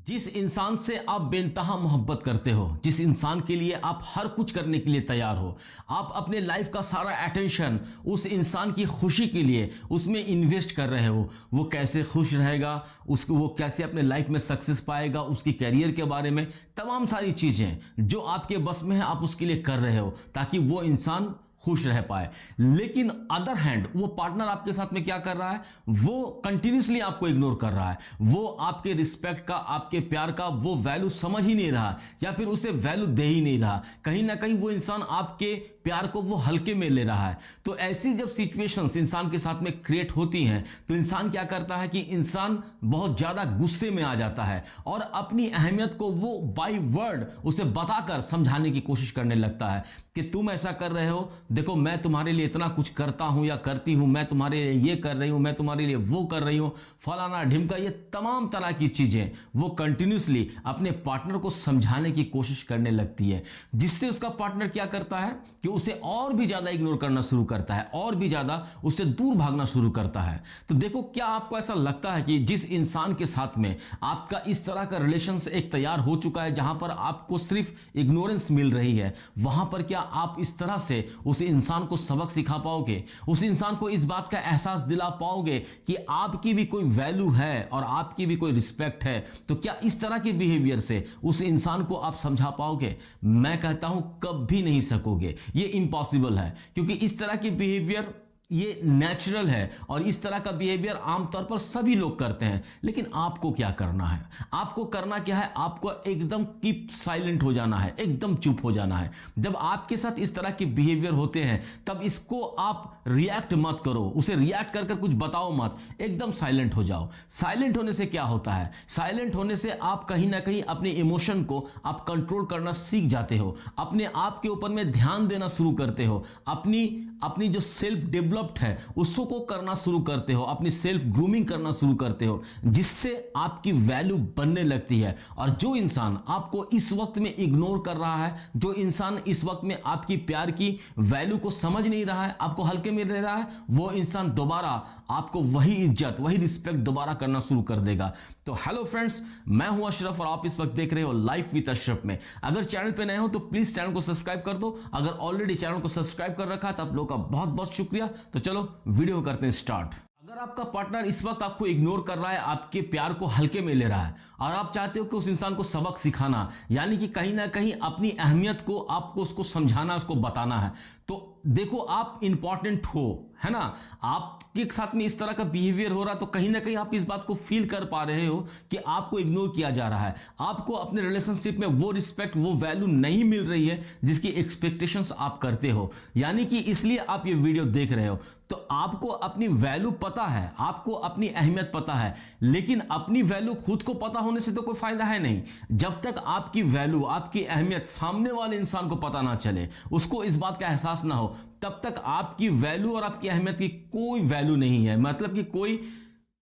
जिस इंसान से आप बेइंतहा मोहब्बत करते हो, जिस इंसान के लिए आप हर कुछ करने के लिए तैयार हो, आप अपने लाइफ का सारा अटेंशन उस इंसान की खुशी के लिए उसमें इन्वेस्ट कर रहे हो, वो कैसे खुश रहेगा, उसको वो कैसे अपने लाइफ में सक्सेस पाएगा, उसकी कैरियर के बारे में तमाम सारी चीजें जो आपके बस में है आप उसके लिए कर रहे हो ताकि वो इंसान खुश रह पाए। लेकिन अदर हैंड वो पार्टनर आपके साथ में क्या कर रहा है, वो कंटिन्यूसली आपको इग्नोर कर रहा है, वो आपके रिस्पेक्ट का, आपके प्यार का वो वैल्यू समझ ही नहीं रहा या फिर उसे वैल्यू दे ही नहीं रहा। कहीं ना कहीं वो इंसान आपके प्यार को वो हल्के में ले रहा है। तो ऐसी जब सिचुएशंस इंसान के साथ में क्रिएट होती हैं तो इंसान क्या करता है कि इंसान बहुत ज्यादा गुस्से में आ जाता है और अपनी अहमियत को वो बाय वर्ड उसे बताकर समझाने की कोशिश करने लगता है कि तुम ऐसा कर रहे हो, देखो मैं तुम्हारे लिए इतना कुछ करता हूं या करती हूं, मैं तुम्हारे लिए ये कर रही हूं, मैं तुम्हारे लिए वो कर रही हूं, फलाना ढिमका, ये तमाम तरह की चीजें वो कंटिन्यूसली अपने पार्टनर को समझाने की कोशिश करने लगती है, जिससे उसका पार्टनर क्या करता है कि उसे और भी ज्यादा इग्नोर करना शुरू करता है, और भी ज्यादा उससे दूर भागना शुरू करता है। तो देखो, क्या आपको ऐसा लगता है कि जिस इंसान के साथ में आपका इस तरह का रिलेशन एक तैयार हो चुका है जहां पर आपको सिर्फ इग्नोरेंस मिल रही है, वहां पर क्या आप इस तरह से उस इंसान को सबक सिखा पाओगे, उस इंसान को इस बात का एहसास दिला पाओगे कि आपकी भी कोई वैल्यू है और आपकी भी कोई रिस्पेक्ट है? तो क्या इस तरह के बिहेवियर से उस इंसान को आप समझा पाओगे? मैं कहता हूं कभी नहीं सकोगे, ये इम्पॉसिबल है, क्योंकि इस तरह के बिहेवियर ये नेचुरल है और इस तरह का बिहेवियर आमतौर पर सभी लोग करते हैं। लेकिन आपको क्या करना है? आपको करना क्या है? आपको एकदम कीप साइलेंट हो जाना है, एकदम चुप हो जाना है। जब आपके साथ इस तरह के बिहेवियर होते हैं तब इसको आप रिएक्ट मत करो, उसे रिएक्ट कर कुछ बताओ मत, एकदम साइलेंट हो जाओ। साइलेंट होने से क्या होता है? साइलेंट होने से आप कहीं ना कहीं अपने इमोशन को आप कंट्रोल करना सीख जाते हो, अपने आप के ऊपर में ध्यान देना शुरू करते हो, अपनी जो सेल्फ डेवलप है उसको करना शुरू करते हो, अपनी सेल्फ ग्रूमिंग करना शुरू करते हो, जिससे आपकी वैल्यू बनने लगती है। और जो इंसान आपको इस वक्त में इग्नोर कर रहा है, जो इंसान इस वक्त में आपकी प्यार की वैल्यू को समझ नहीं रहा है, आपको हल्के में ले रहा है, वो इंसान दोबारा आपको वही इज्जत, वही रिस्पेक्ट दोबारा करना शुरू कर देगा। तो हेलो फ्रेंड्स, मैं हूं अशरफ और आप इस वक्त देख रहे हो लाइफ विद अशरफ में। अगर चैनल पे नए हो तो प्लीज चैनल को सब्सक्राइब कर दो, अगर ऑलरेडी चैनल को सब्सक्राइब कर रखा है तो आप लोगों का बहुत बहुत शुक्रिया। तो चलो वीडियो करते हैं स्टार्ट। अगर आपका पार्टनर इस वक्त आपको इग्नोर कर रहा है, आपके प्यार को हल्के में ले रहा है और आप चाहते हो कि उस इंसान को सबक सिखाना, यानी कि कहीं ना कहीं अपनी अहमियत को आपको उसको समझाना, उसको बताना है, तो देखो आप इंपॉर्टेंट हो, है ना। आपके साथ में इस तरह का बिहेवियर हो रहा है तो कहीं ना कहीं आप इस बात को फील कर पा रहे हो कि आपको इग्नोर किया जा रहा है, आपको अपने रिलेशनशिप में वो रिस्पेक्ट, वो वैल्यू नहीं मिल रही है जिसकी एक्सपेक्टेशंस आप करते हो, यानी कि इसलिए आप ये वीडियो देख रहे हो। तो आपको अपनी वैल्यू पता है, आपको अपनी अहमियत पता है, लेकिन अपनी वैल्यू खुद को पता होने से तो कोई फायदा है नहीं। जब तक आपकी वैल्यू, आपकी अहमियत सामने वाले इंसान को पता ना चले, उसको इस बात का एहसास ना हो, तब तक आपकी वैल्यू और आपकी अहमियत की कोई वैल्यू नहीं है, मतलब कि कोई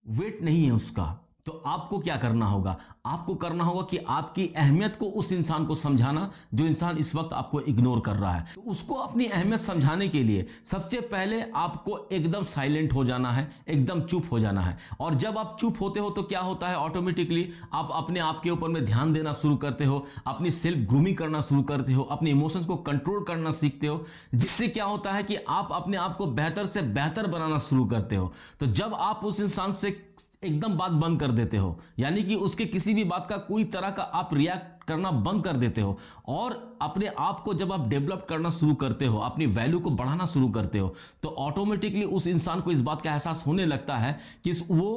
वेट नहीं है उसका। तो आपको क्या करना होगा? आपको करना होगा कि आपकी अहमियत को उस इंसान को समझाना जो इंसान इस वक्त आपको इग्नोर कर रहा है। तो उसको अपनी अहमियत समझाने के लिए सबसे पहले आपको एकदम साइलेंट हो जाना है, एकदम चुप हो जाना है। और जब आप चुप होते हो तो क्या होता है, ऑटोमेटिकली आप अपने आप के ऊपर में ध्यान देना शुरू करते हो, अपनी सेल्फ ग्रूमिंग करना शुरू करते हो, अपने इमोशंस को कंट्रोल करना सीखते हो, जिससे क्या होता है कि आप अपने आप को बेहतर से बेहतर बनाना शुरू करते हो। तो जब आप उस इंसान से एकदम बात बंद कर देते हो, यानी कि उसके किसी भी बात का कोई तरह का आप रिएक्ट करना बंद कर देते हो और अपने आप को जब आप डेवलप करना शुरू करते हो, अपनी वैल्यू को बढ़ाना शुरू करते हो, तो ऑटोमेटिकली उस इंसान को इस बात का एहसास होने लगता है कि वो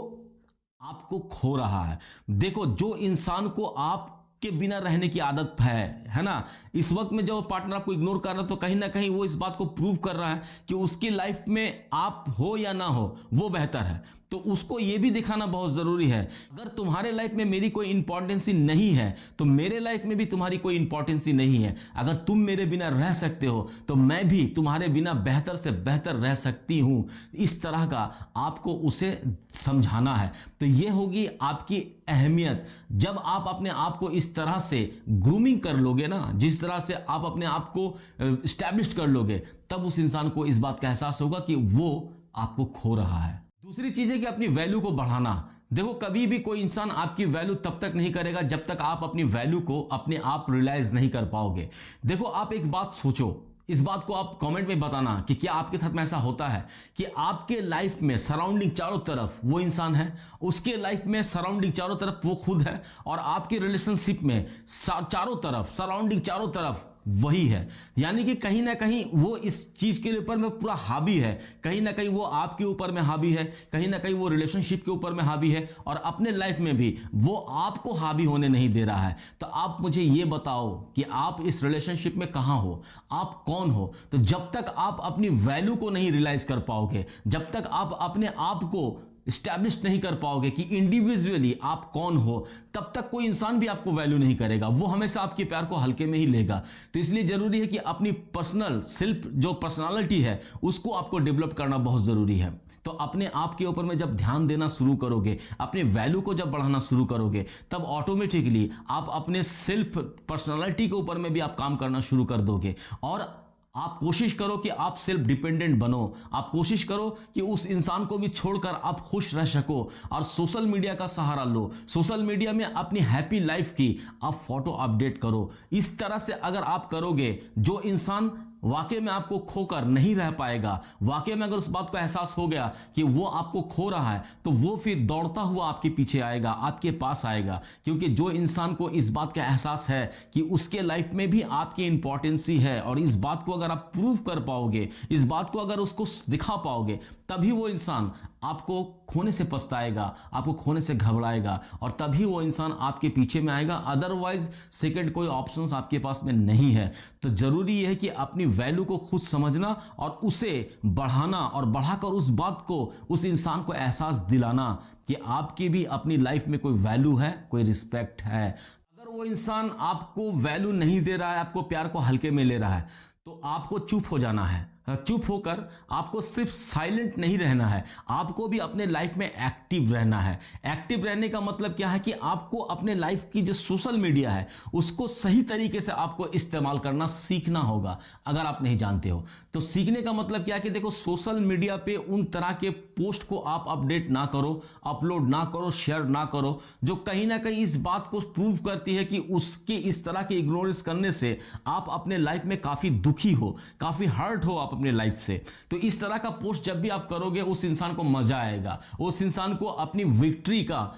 आपको खो रहा है। देखो, जो इंसान को आप के बिना रहने की आदत है ना, इस वक्त में जब पार्टनर आपको इग्नोर कर रहा है तो कहीं ना कहीं वो इस बात को प्रूव कर रहा है कि उसकी लाइफ में आप हो या ना हो वो बेहतर है। तो उसको ये भी दिखाना बहुत जरूरी है, अगर तुम्हारे लाइफ में मेरी कोई इंपॉर्टेंसी नहीं है तो मेरे लाइफ में भी तुम्हारी कोई इंपॉर्टेंसी नहीं है। अगर तुम मेरे बिना रह सकते हो तो मैं भी तुम्हारे बिना बेहतर से बेहतर रह सकती हूं। इस तरह का आपको उसे समझाना है। तो ये होगी आपकी अहमियत। जब आप अपने आप को इस तरह से ग्रूमिंग कर लोगे ना, जिस तरह से आप अपने आप को एस्टैब्लिश कर लोगे, तब उस इंसान को इस बात का एहसास होगा कि वो आपको खो रहा है। दूसरी चीज है कि अपनी वैल्यू को बढ़ाना। देखो कभी भी कोई इंसान आपकी वैल्यू तब तक नहीं करेगा जब तक आप अपनी वैल्यू को अपने आप रियलाइज नहीं कर पाओगे। देखो आप एक बात सोचो, इस बात को आप कमेंट में बताना कि क्या आपके साथ में ऐसा होता है कि आपके लाइफ में सराउंडिंग चारों तरफ वो इंसान है, उसके लाइफ में सराउंडिंग चारों तरफ वो खुद है, और आपके रिलेशनशिप में चारों तरफ सराउंडिंग चारों तरफ वही है। यानी कि कहीं ना कहीं वो इस चीज के ऊपर में पूरा हावी है, कहीं ना कहीं वो आपके ऊपर में हावी है, कहीं ना कहीं वो रिलेशनशिप के ऊपर में हावी है, और अपने लाइफ में भी वो आपको हावी होने नहीं दे रहा है। तो आप मुझे ये बताओ कि आप इस रिलेशनशिप में कहां हो, आप कौन हो। तो जब तक आप अपनी वैल्यू को नहीं रियलाइज कर पाओगे, जब तक आप अपने आप को स्टैब्लिश नहीं कर पाओगे कि इंडिविजुअली आप कौन हो, तब तक कोई इंसान भी आपको वैल्यू नहीं करेगा, वो हमेशा आपके प्यार को हल्के में ही लेगा। तो इसलिए जरूरी है कि अपनी पर्सनल सेल्फ जो पर्सनालिटी है उसको आपको डेवलप करना बहुत जरूरी है। तो अपने आप के ऊपर में जब ध्यान देना शुरू करोगे, अपने वैल्यू को जब बढ़ाना शुरू करोगे, तब ऑटोमेटिकली आप अपने सेल्फ पर्सनालिटी के ऊपर में भी आप काम करना शुरू कर दोगे। और आप कोशिश करो कि आप सेल्फ डिपेंडेंट बनो, आप कोशिश करो कि उस इंसान को भी छोड़कर आप खुश रह सको, और सोशल मीडिया का सहारा लो। सोशल मीडिया में अपनी हैप्पी लाइफ की आप फोटो अपडेट करो। इस तरह से अगर आप करोगे, जो इंसान वाकई में आपको खोकर नहीं रह पाएगा, वाकई में अगर उस बात को एहसास हो गया कि वो आपको खो रहा है, तो वो फिर दौड़ता हुआ आपके पीछे आएगा, आपके पास आएगा। क्योंकि जो इंसान को इस बात का एहसास है कि उसके लाइफ में भी आपकी इंपॉर्टेंसी है, और इस बात को अगर आप प्रूव कर पाओगे, इस बात को अगर उसको दिखा पाओगे, तभी वो इंसान आपको खोने से पछताएगा, आपको खोने से घबराएगा, और तभी वो इंसान आपके पीछे में आएगा। अदरवाइज सेकंड कोई ऑप्शंस आपके पास में नहीं है। तो जरूरी है कि अपनी वैल्यू को खुद समझना और उसे बढ़ाना, और बढ़ाकर उस बात को, उस इंसान को एहसास दिलाना कि आपकी भी अपनी लाइफ में कोई वैल्यू है, कोई रिस्पेक्ट है। अगर वो इंसान आपको वैल्यू नहीं दे रहा है, आपको प्यार को हल्के में ले रहा है, तो आपको चुप हो जाना है। चुप होकर आपको सिर्फ साइलेंट नहीं रहना है, आपको भी अपने लाइफ में एक्टिव रहना है। एक्टिव रहने का मतलब क्या है कि आपको अपने लाइफ की जो सोशल मीडिया है उसको सही तरीके से आपको इस्तेमाल करना सीखना होगा। अगर आप नहीं जानते हो तो सीखने का मतलब क्या है कि देखो, सोशल मीडिया पे उन तरह के पोस्ट को आप अपडेट ना करो, अपलोड ना करो, शेयर ना करो, जो कहीं ना कहीं इस बात को प्रूव करती है कि उसके इस तरह के इग्नोरेंस करने से आप अपने लाइफ में काफी दुखी हो, काफी हर्ट हो अपने लाइफ से। तो इस तरह का पोस्ट जब भी आप करोगे, उस इंसान को मजा आएगा, उस इंसान को अपनी विक्ट्री का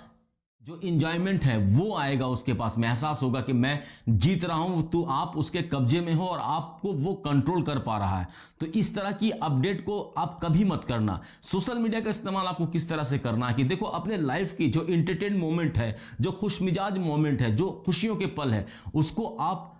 जो इंजॉयमेंट है वो आएगा, उसके पास में एहसास होगा कि मैं जीत रहा हूं, तो आप उसके कब्जे में हो और आपको वो कंट्रोल कर पा रहा है। तो इस तरह की अपडेट को आप कभी मत करना। सोशल मीडिया का इस्तेमाल आपको किस तरह से करना है कि देखो, अपने लाइफ की जो इंटरटेन मोमेंट है, जो खुशमिजाज मोमेंट है, जो खुशियों के पल है, उसको आप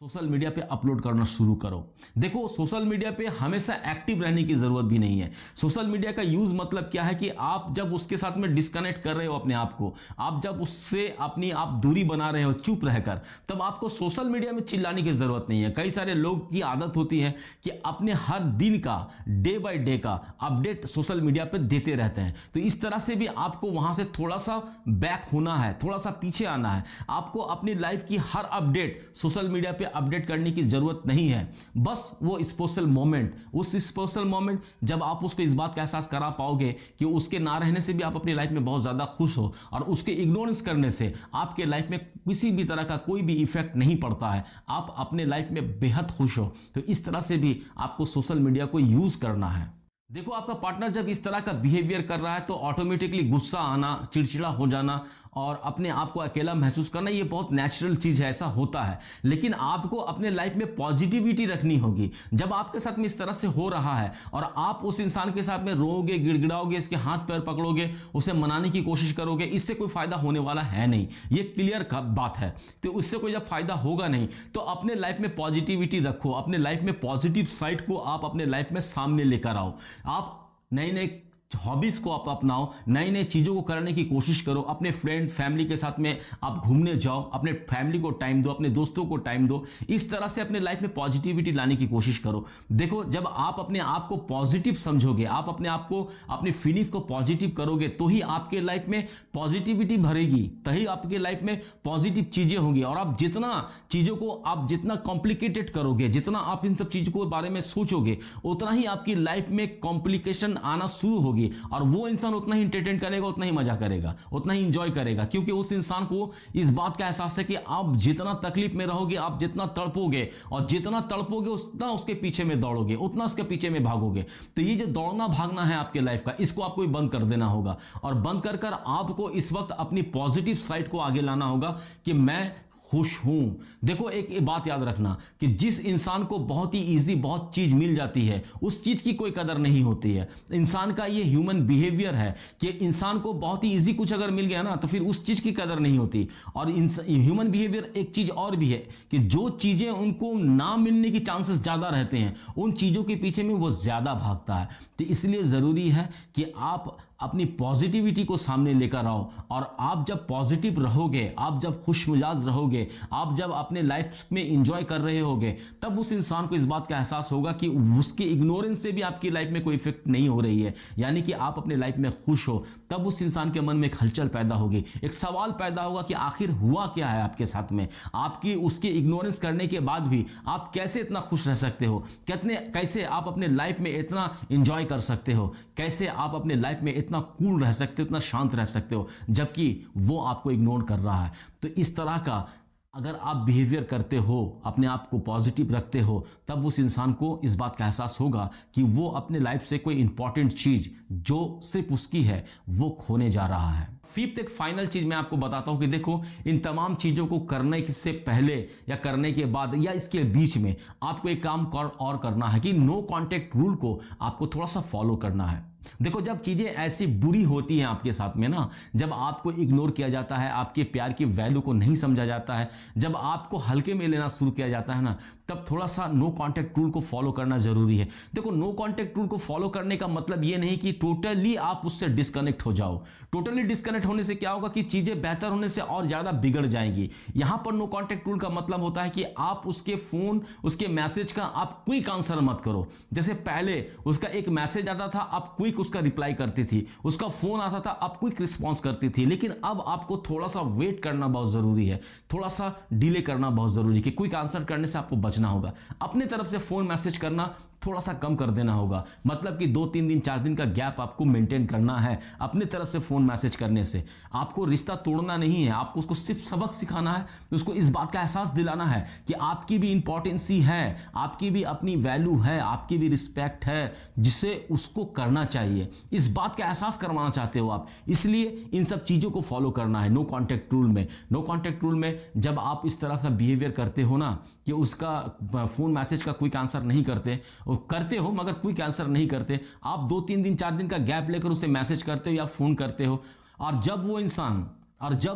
सोशल मीडिया पे अपलोड करना शुरू करो। देखो, सोशल मीडिया पे हमेशा एक्टिव रहने की जरूरत भी नहीं है। सोशल मीडिया का यूज मतलब क्या है कि आप जब उसके साथ में डिस्कनेक्ट कर रहे हो अपने आप को, आप जब उससे अपनी आप दूरी बना रहे हो चुप रहकर, तब आपको सोशल मीडिया में चिल्लाने की जरूरत नहीं है। कई सारे लोग की आदत होती है कि अपने हर दिन का, डे बाय डे का अपडेट सोशल मीडिया पे देते रहते हैं। तो इस तरह से भी आपको वहां से थोड़ा सा बैक होना है, थोड़ा सा पीछे आना है। आपको अपनी लाइफ की हर अपडेट सोशल मीडिया पे अपडेट करने की जरूरत नहीं है। बस वो स्पेशल मोमेंट, उस स्पेशल मोमेंट जब आप उसको इस बात का एहसास करा पाओगे कि उसके ना रहने से भी आप अपनी लाइफ में बहुत ज्यादा खुश हो, और उसके इग्नोरेंस करने से आपके लाइफ में किसी भी तरह का कोई भी इफेक्ट नहीं पड़ता है, आप अपने लाइफ में बेहद खुश हो। तो इस तरह से भी आपको सोशल मीडिया को यूज करना है। देखो, आपका पार्टनर जब इस तरह का बिहेवियर कर रहा है तो ऑटोमेटिकली गुस्सा आना, चिड़चिड़ा हो जाना और अपने आप को अकेला महसूस करना, ये बहुत नेचुरल चीज है, ऐसा होता है। लेकिन आपको अपने लाइफ में पॉजिटिविटी रखनी होगी। जब आपके साथ में इस तरह से हो रहा है और आप उस इंसान के साथ में रोओगे, गिड़गिड़ाओगे, इसके हाथ पैर पकड़ोगे, उसे मनाने की कोशिश करोगे, इससे कोई फायदा होने वाला है नहीं, ये क्लियर बात है। तो उससे कोई जब फायदा होगा नहीं, तो अपने लाइफ में पॉजिटिविटी रखो, अपने लाइफ में पॉजिटिव साइड को आप अपने लाइफ में सामने लेकर आओ। आप नई नई हॉबीज को आप अपनाओ, नई नई चीजों को करने की कोशिश करो। अपने फ्रेंड फैमिली के साथ में आप घूमने जाओ, अपने फैमिली को टाइम दो, अपने दोस्तों को टाइम दो। इस तरह से अपने लाइफ में पॉजिटिविटी लाने की कोशिश करो। देखो, जब आप अपने आप को पॉजिटिव समझोगे, आप अपने आप को, अपनी फीलिंग्स को पॉजिटिव करोगे, तो ही आपके लाइफ में पॉजिटिविटी भरेगी, तभी आपके लाइफ में पॉजिटिव चीजें होंगी। और आप जितना चीजों को आप जितना कॉम्प्लिकेटेड करोगे, जितना आप इन सब चीजों के बारे में सोचोगे, उतना ही आपकी लाइफ में कॉम्प्लिकेशन आना शुरू होगी। होगी और वो इंसान उतना ही इंटरटेन करेगा, उतना ही मजा करेगा, उतना ही इंजॉय करेगा, क्योंकि उस इंसान को इस बात का एहसास है कि आप जितना तकलीफ में रहोगे, आप जितना तड़पोगे और जितना तड़पोगे उतना उसके पीछे में दौड़ोगे, उतना उसके पीछे में भागोगे। तो ये जो दौड़ना भागना है आपके लाइफ का, इसको आपको बंद कर देना होगा और बंद कर कर आपको इस वक्त अपनी पॉजिटिव साइड को आगे लाना होगा कि मैं खुश हूं। देखो एक बात याद रखना कि जिस इंसान को बहुत ही इजी बहुत चीज मिल जाती है, उस चीज की कोई कदर नहीं होती है। इंसान का ये ह्यूमन बिहेवियर है कि इंसान को बहुत ही इजी कुछ अगर मिल गया ना तो फिर उस चीज की कदर नहीं होती। और ह्यूमन बिहेवियर एक चीज और भी है कि जो चीजें उनको ना मिलने की चांसेस ज्यादा रहते हैं, उन चीजों के पीछे में वो ज्यादा भागता है। तो इसलिए जरूरी है कि आप अपनी पॉजिटिविटी को सामने लेकर आओ और आप जब पॉजिटिव रहोगे, आप जब खुश मिजाज रहोगे, आप जब अपने लाइफ में इंजॉय कर रहे होगे, तब उस इंसान को इस बात का एहसास होगा कि उसके इग्नोरेंस से भी आपकी लाइफ में कोई इफेक्ट नहीं हो रही है, यानी कि आप अपने लाइफ में खुश हो। तब उस इंसान के मन में एक हलचल पैदा होगी, एक सवाल पैदा होगा कि आखिर हुआ क्या है आपके साथ में। आपकी उसके इग्नोरेंस करने के बाद भी आप कैसे इतना खुश रह सकते हो, कैसे आप अपने लाइफ में इतना इंजॉय कर सकते हो, कैसे आप अपने लाइफ में इतना कूल रह सकते हो, इतना शांत रह सकते हो, जबकि वो आपको इग्नोर कर रहा है। तो इस तरह का अगर आप बिहेवियर करते हो, अपने आप को पॉजिटिव रखते हो, तब उस इंसान को इस बात का एहसास होगा कि वो अपने लाइफ से कोई इंपॉर्टेंट चीज जो सिर्फ उसकी है वो खोने जा रहा है। फिफ्थ एक फाइनल चीज मैं आपको बताता हूं कि देखो, इन तमाम चीजों को करने से पहले या करने के बाद या इसके बीच में आपको एक काम और करना है कि नो कॉन्टेक्ट रूल को आपको थोड़ा सा फॉलो करना है। देखो, जब चीजें ऐसी बुरी होती हैं आपके साथ में ना, जब आपको इग्नोर किया जाता है, आपके प्यार की वैल्यू को नहीं समझा जाता है, जब आपको हल्के में लेना शुरू किया जाता है ना, तब थोड़ा सा नो कॉन्टेक्ट रूल को फॉलो करना जरूरी है। देखो, नो कॉन्टेक्ट रूल को फॉलो करने का मतलब ये नहीं कि टोटली आप उससे डिस्कनेक्ट हो जाओ। टोटली डिस्कनेक्ट होने से क्या होगा कि चीजें बेहतर होने से और ज्यादा बिगड़ जाएंगी। यहां पर नो कॉन्टेक्ट रूल का मतलब होता है कि आप उसके फोन, उसके मैसेज का आप क्विक आंसर मत करो। जैसे पहले उसका एक मैसेज आता था, आप क्विक उसका रिप्लाई करती थी, उसका फोन आता था, आप क्विक रिस्पॉन्स करती थी, लेकिन अब आपको थोड़ा सा वेट करना बहुत जरूरी है, थोड़ा सा डिले करना बहुत जरूरी है कि क्विक आंसर करने से आपको बचना होगा। अपने तरफ से फोन मैसेज करना थोड़ा सा कम कर देना होगा, मतलब कि 2-3 दिन 4 दिन का गैप आपको मेंटेन करना है अपने तरफ से फोन मैसेज करने से। आपको रिश्ता तोड़ना नहीं है, आपको उसको सिर्फ सबक सिखाना है, तो उसको इस बात का एहसास दिलाना है कि आपकी भी इंपॉर्टेंसी है, आपकी भी अपनी वैल्यू है, आपकी भी रिस्पेक्ट है, जिसे उसको करना चाहिए। इस बात का एहसास करवाना चाहते हो आप, इसलिए इन सब चीजों को फॉलो करना है। नो कॉन्टेक्ट रूल में, नो कॉन्टेक्ट रूल में जब आप इस तरह का बिहेवियर करते हो ना कि उसका फोन मैसेज का क्विक आंसर नहीं करते हो मगर क्विक आंसर नहीं करते, आप 2-3 दिन 4 दिन का गैप लेकर उसे मैसेज करते हो या फोन करते हो, और जब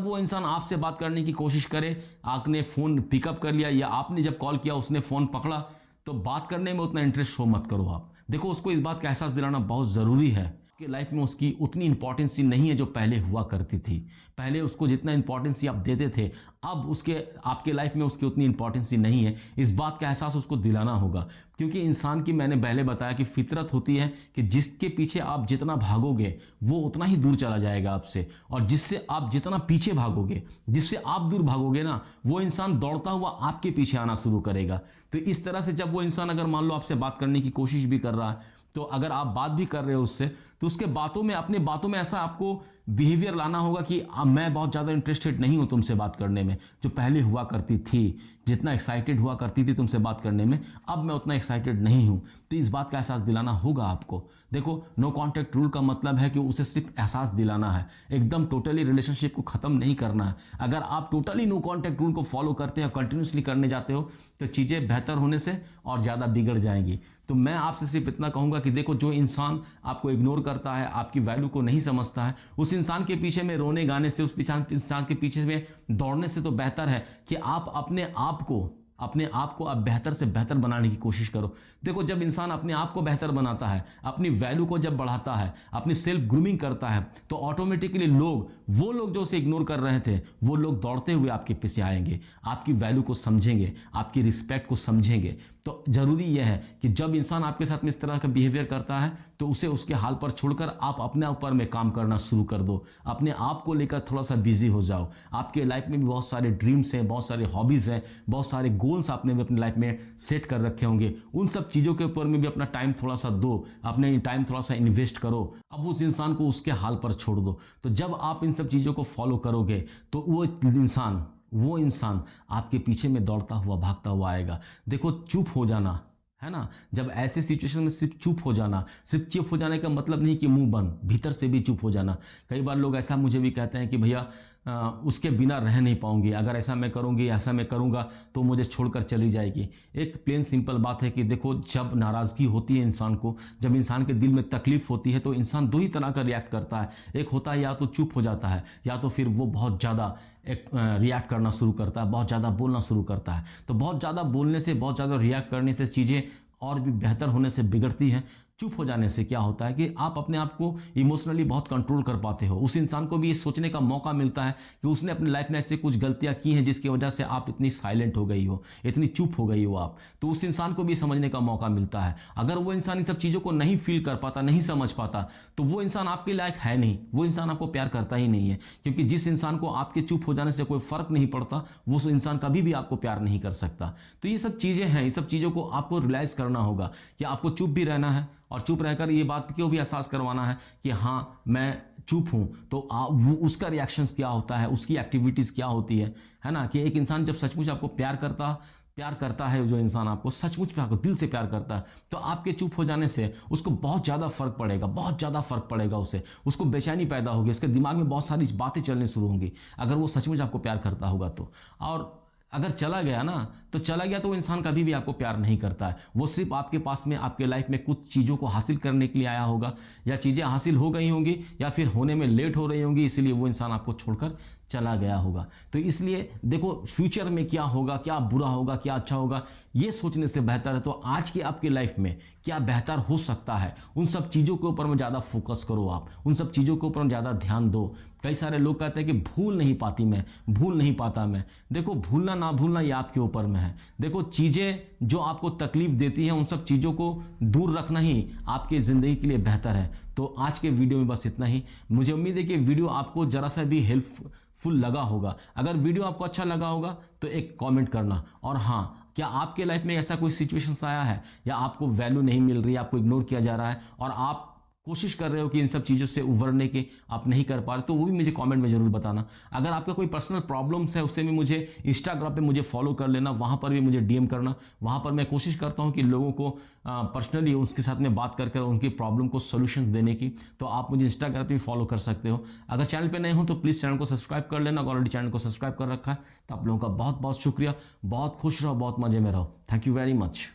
वो इंसान आपसे बात करने की कोशिश करे, आपने फोन पिकअप कर लिया या आपने जब कॉल किया उसने फोन पकड़ा, तो बात करने में उतना इंटरेस्ट शो मत करो आप। देखो, उसको इस बात का एहसास दिलाना बहुत जरूरी है कि लाइफ में उसकी उतनी इंपॉर्टेंसी नहीं है जो पहले हुआ करती थी। पहले उसको जितना इंपॉर्टेंसी आप देते थे, अब उसके आपके लाइफ में उसकी उतनी इंपॉर्टेंसी नहीं है। इस बात का एहसास उसको दिलाना होगा, क्योंकि इंसान की, मैंने पहले बताया कि फितरत होती है कि जिसके पीछे आप जितना भागोगे वो उतना ही दूर चला जाएगा आपसे, और जिससे आप जितना पीछे भागोगे, जिससे आप दूर भागोगे ना, वो इंसान दौड़ता हुआ आपके पीछे आना शुरू करेगा। तो इस तरह से जब वो इंसान अगर मान लो आपसे बात करने की कोशिश भी कर रहा है, तो अगर आप बात भी कर रहे हो उससे, तो उसके बातों में, अपने बातों में ऐसा आपको बिहेवियर लाना होगा कि मैं बहुत ज़्यादा इंटरेस्टेड नहीं हूं तुमसे बात करने में, जो पहले हुआ करती थी, जितना एक्साइटेड हुआ करती थी तुमसे बात करने में, अब मैं उतना एक्साइटेड नहीं हूं। तो इस बात का एहसास दिलाना होगा आपको। देखो, नो कॉन्टेक्ट रूल का मतलब है कि उसे सिर्फ एहसास दिलाना है, एकदम टोटली रिलेशनशिप को खत्म नहीं करना है। अगर आप टोटली नो कॉन्टेक्ट रूल को फॉलो करते हो, कंटिन्यूसली करने जाते हो, तो चीज़ें बेहतर होने से और ज़्यादा बिगड़ जाएंगी। तो मैं आपसे सिर्फ इतना कहूँगा कि देखो, जो इंसान आपको इग्नोर करता है, आपकी वैल्यू को नहीं समझता है, उस इंसान के पीछे में रोने गाने से, उस इंसान के पीछे में दौड़ने से तो बेहतर है कि आप अपने आप को आप बेहतर से बेहतर बनाने की कोशिश करो। देखो, जब इंसान अपने आप को बेहतर बनाता है, अपनी वैल्यू को जब बढ़ाता है, अपनी सेल्फ ग्रूमिंग करता है, तो ऑटोमेटिकली वो लोग जो उसे इग्नोर कर रहे थे, वो लोग दौड़ते हुए आपके पीछे आएंगे, आपकी वैल्यू को समझेंगे, आपकी रिस्पेक्ट को समझेंगे। तो जरूरी यह है कि जब इंसान आपके साथ में इस तरह का बिहेवियर करता है, तो उसे उसके हाल पर छोड़कर आप अपने ऊपर में काम करना शुरू कर दो, अपने आप को लेकर थोड़ा सा बिजी हो जाओ। आपके लाइफ में भी बहुत सारे ड्रीम्स हैं, बहुत सारे हॉबीज हैं, बहुत सारे गोल गोल्स आपने भी अपनी लाइफ में सेट कर रखे होंगे, उन सब चीज़ों के ऊपर में भी अपना टाइम थोड़ा सा दो, अपने टाइम थोड़ा सा इन्वेस्ट करो। अब उस इंसान को उसके हाल पर छोड़ दो। तो जब आप इन सब चीज़ों को फॉलो करोगे तो वो इंसान आपके पीछे में दौड़ता हुआ भागता हुआ आएगा। देखो, चुप हो जाना है ना, जब ऐसे सिचुएशन में सिर्फ चुप हो जाने का मतलब नहीं कि मुंह बंद, भीतर से भी चुप हो जाना। कई बार लोग ऐसा मुझे भी कहते हैं कि भैया उसके बिना रह नहीं पाऊंगी, अगर ऐसा मैं करूंगी, ऐसा मैं करूंगा तो मुझे छोड़कर चली जाएगी। एक प्लेन सिंपल बात है कि देखो, जब नाराज़गी होती है इंसान को, जब इंसान के दिल में तकलीफ होती है तो इंसान दो ही तरह का रिएक्ट करता है। एक होता है या तो चुप हो जाता है, या तो फिर वो बहुत ज़्यादा रिएक्ट करना शुरू करता है, बहुत ज़्यादा बोलना शुरू करता है। तो बहुत ज़्यादा बोलने से, बहुत ज़्यादा रिएक्ट करने से चीज़ें और भी बेहतर होने से बिगड़ती हैं। चुप हो जाने से क्या होता है कि आप अपने आप को इमोशनली बहुत कंट्रोल कर पाते हो। उस इंसान को भी ये सोचने का मौका मिलता है कि उसने अपनी लाइफ में ऐसे कुछ गलतियां की हैं जिसकी वजह से आप इतनी साइलेंट हो गई हो, इतनी चुप हो गई हो आप। तो उस इंसान को भी समझने का मौका मिलता है। अगर वो इंसान इन सब चीज़ों को नहीं फील कर पाता, नहीं समझ पाता, तो वो इंसान आपके लायक है नहीं, वो इंसान आपको प्यार करता ही नहीं है। क्योंकि जिस इंसान को आपके चुप हो जाने से कोई फर्क नहीं पड़ता, वो इंसान कभी भी आपको प्यार नहीं कर सकता। तो ये सब चीज़ें हैं, ये सब चीज़ों को आपको रियलाइज़ करना होगा कि आपको चुप भी रहना है, और चुप रहकर ये बात क्यों भी एहसास करवाना है कि हाँ मैं चुप हूँ। तो वो उसका रिएक्शंस क्या होता है, उसकी एक्टिविटीज़ क्या होती है ना। कि एक इंसान जब सचमुच आपको प्यार करता है, जो इंसान आपको सचमुच आपको दिल से प्यार करता है, तो आपके चुप हो जाने से उसको बहुत ज़्यादा फर्क पड़ेगा, बहुत ज़्यादा फर्क पड़ेगा। उसको बेचैनी पैदा होगी, उसके दिमाग में बहुत सारी बातें चलने शुरू होंगी, अगर वो सचमुच आपको प्यार करता होगा तो। और अगर चला गया तो वो इंसान कभी भी आपको प्यार नहीं करता है। वो सिर्फ आपके पास में, आपके लाइफ में कुछ चीज़ों को हासिल करने के लिए आया होगा, या चीज़ें हासिल हो गई होंगी या फिर होने में लेट हो रही होंगी, इसीलिए वो इंसान आपको छोड़कर चला गया होगा। तो इसलिए देखो, फ्यूचर में क्या होगा, क्या बुरा होगा, क्या अच्छा होगा, ये सोचने से बेहतर है तो आज की आपकी लाइफ में क्या बेहतर हो सकता है, उन सब चीज़ों के ऊपर में ज़्यादा फोकस करो आप, उन सब चीज़ों के ऊपर ज़्यादा ध्यान दो। कई सारे लोग कहते हैं कि भूल नहीं पाता मैं। देखो, भूलना ना भूलना ये आपके ऊपर में है। देखो, चीज़ें जो आपको तकलीफ देती हैं, उन सब चीज़ों को दूर रखना ही आपकी ज़िंदगी के लिए बेहतर है। तो आज के वीडियो में बस इतना ही। मुझे उम्मीद है कि वीडियो आपको ज़रा सा भी हेल्पफुल लगा होगा। अगर वीडियो आपको अच्छा लगा होगा तो एक कमेंट करना। और हाँ, क्या आपके लाइफ में ऐसा कोई सिचुएशंस आया है, या आपको वैल्यू नहीं मिल रही है, आपको इग्नोर किया जा रहा है, और आप कोशिश कर रहे हो कि इन सब चीज़ों से उभरने के आप नहीं कर पा रहे, तो वो भी मुझे कमेंट में ज़रूर बताना। अगर आपका कोई पर्सनल प्रॉब्लम्स है, उससे भी मुझे इंस्टाग्राम पे मुझे फॉलो कर लेना, वहाँ पर भी मुझे डीएम करना। वहाँ पर मैं कोशिश करता हूँ कि लोगों को पर्सनली उसके साथ में बात कर उनकी प्रॉब्लम को सोल्यूशन देने की। तो आप मुझे इंस्टाग्राम पर भी फॉलो कर सकते हो। अगर चैनल पर नए हो तो प्लीज़ चैनल को सब्सक्राइब कर लेना। ऑलरेडी चैनल को सब्सक्राइब कर रखा है तो आप लोगों का बहुत बहुत शुक्रिया। बहुत खुश रहो, बहुत मज़े में रहो। Thank you very much.